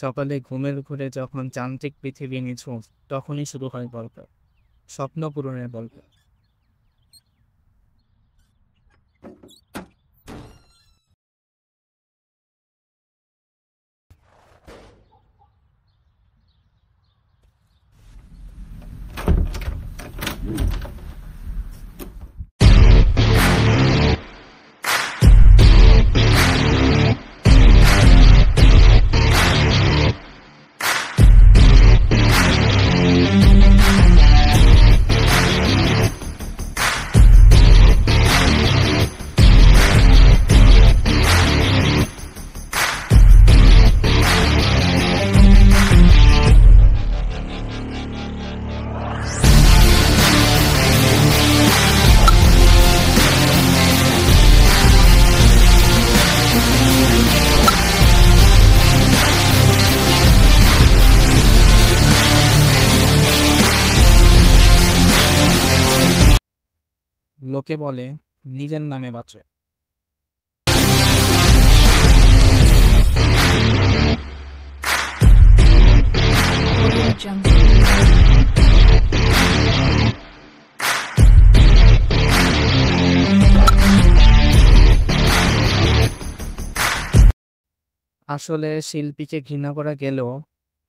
সকালে ঘুমের ঘুরে যখন যান্ত্রিক পৃথিবী নিঝুম, তখনই শুরু হয় গল্প, স্বপ্ন পূরণের গল্প। লোকে বলে নিজের নামে বাঁচে। আসলে শিল্পীকে ঘৃণা করা গেলেও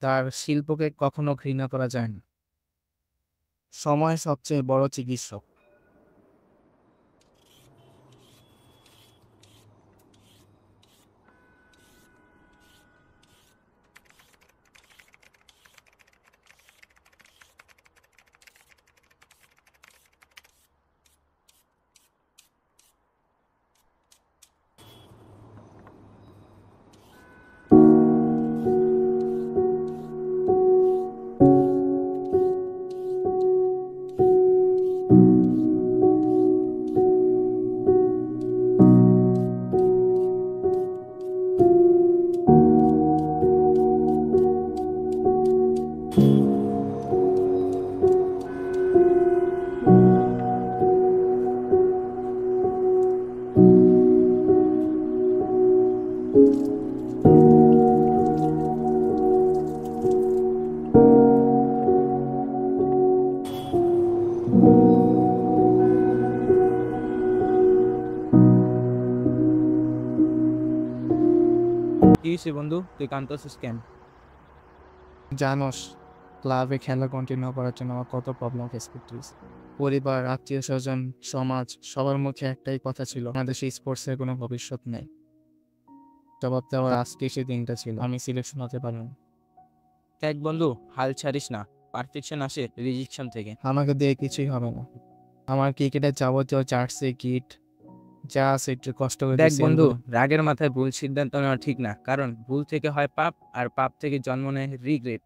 তার শিল্পকে কখনো ঘৃণা করা যায় না। সময় সবচেয়ে বড় চিকিৎসক। কি হয়েছে বন্ধু, তুই কাঁদতেছিস কেন? জানোস, ক্লাবে খেলা কন্টিনিউ করার জন্য আমার কত প্রবলেম ফেস করতে হয়েছে। পরিবার, আত্মীয় স্বজন, সমাজ, সবার মুখে একটাই কথা ছিল, আমাদের সেই স্পোর্টসের কোনো ভবিষ্যৎ নেই। জবাব দেওয়ার আজকে সেই দিনটা ছিল, আমি সিলেকশন হতে পারিনি। দেখ বন্ধু, হাল ছাড়িস না। পারফেকশন আসে রিজেকশন থেকে। আমাকে দিয়ে কিছুই হবে না। আমার ক্রিকেটের যাবতীয় জার্সি, কিট যা আছে একটু কষ্ট করে দেখ sell বন্ধু, করে। রাগের মাথায় ভুল সিদ্ধান্ত নেওয়া ঠিক না, কারণ ভুল থেকে হয় পাপ, আর পাপ থেকে জন্ম নেয় রিগ্রেট।